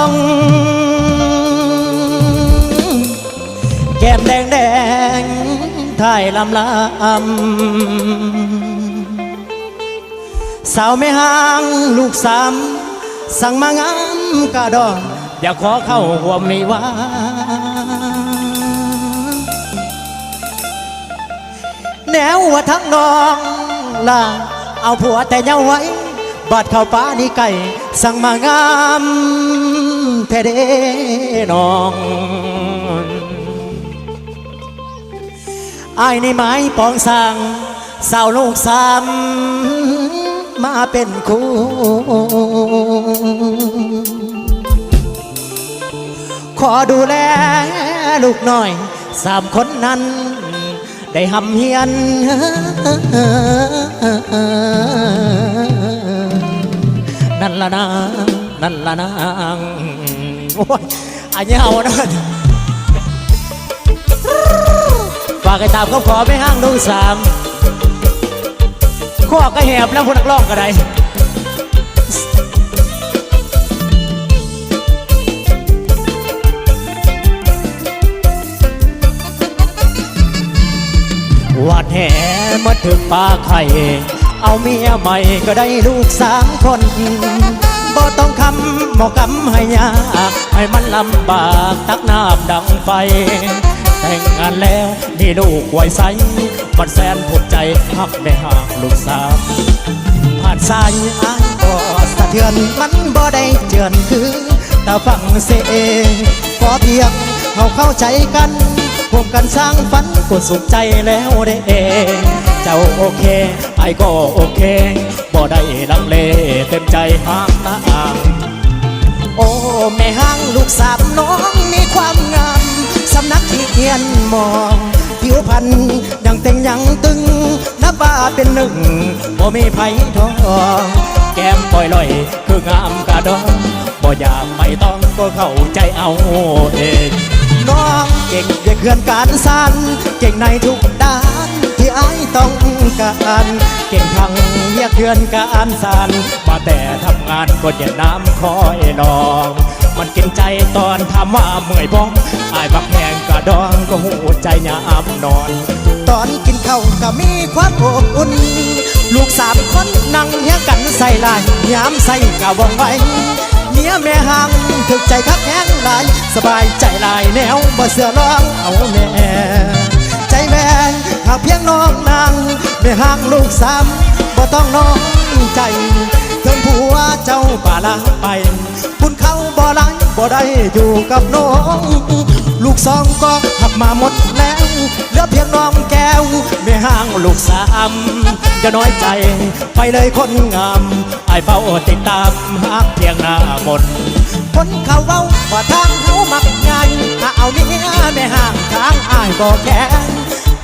งแก้มแดงแดงถ่ายลำสาวไม่ห่างลูกสามสั่งมางามกะดอนอยากขอเข้าห่วมนี่ว่าแนวว่าทั้งน้องล่ะเอาผัวแต่เย้าไว้บาดเข้าป้านี่ไก่สั่งมางามแท้เด้น้องไอ้ในไม้ปองสั่งสาวลูกสามมาเป็นคู่ขอดูแลลูกหน่อยสามคนนั้นได้หำเฮียนนั่นละนางนั่นละนางโอ้ยอันนี้เอานะฝากให้ตามเขาขอไม่ห้างลูกสามข้อก็แหบแล้วคนนักร้องก็ได้วัดแห่มาถึงป่าไข่เอาเมียใหม่ก็ได้ลูกสามคนบ่ต้องคำหมอกำให้ยากให้มันลำบากตักน้ำดังไฟแต่งงานแล้วนี่ลูกไว้ใสมันแสนภูมิใจพักได้ห่างลูกสาวผ่านสายอ้ายบ่สะเทือนมันบ่ได้เจือนคือแต่ฟังเสียเองพอเพียงเขาเข้าใจกันร่วมกันสร้างฝันก็สุขใจแล้วได้เองเจ้าโอเคไอ้ก็โอเคบ่ได้ลังเลเต็มใจห่างตาอ่างโอ้แม่ห้างลูกสามน้องมีความงามสำนักที่เอียนมองผิวพรรณดังเต่งยังตึงนับว่าเป็นหนึ่งบ่มีไผทองแก้มปล่อยลอยคืองามกระดองบ่อยากไม่ต้องก็เข้าใจเอาเองน้องเก่งอย่าเคลื่อนการสั่นเก่งในทุกด้านที่อ้ายต้องการเก่งทั้งอย่าเคลื่อนการสั่นมาแต่ทำงานก็เย็นน้ำคอยลองมันกินใจตอนทำว่าเมื่อยบ้องอายบักแหงกระดองก็หูใจยามนอนตอนกินข้าวก็มีความอบอุ่นลูกสามคนนั่งเฮียกันใส่ลายยามใส่กะว่องไวเมียแม่ห่างถึกใจคักแห้งหลายสบายใจลายแนวบ่เสือร้องเอาแม่ใจแม่หากเพียงน้องนางแม่ห่างลูกสามบ่ต้องน้องใจถึงผัวเจ้าป่าลาไปคุณเขาบ่ไล่บ่ได้อยู่กับน้องลูกสองก็หักมาหมดแล้วเหลือเพียงน้องแก้วแม่ห่างลูกสามจะน้อยใจไปเลยคนงามไอ้เฝ้าติดตามหักเพียงหน้าหมดคนเขาเว้าว่าทางเขามักง่ายถ้าเอาเมียแม่ห่างทางอ้ายบ่แข็ง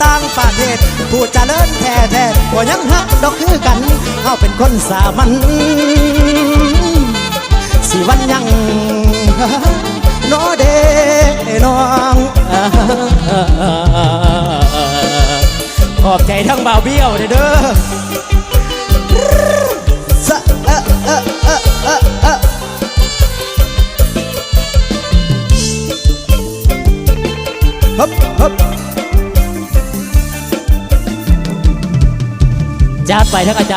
ต่างประเทศผู้เจริญแท้ๆก็ยังหักดอกคือกันเขาเป็นคนสามัญสิวันยังโนเดน้องขอบใจทั้งบ่าวเบี้ยวเด้อฮึบฮึบจัดไปทั้งอาจารย์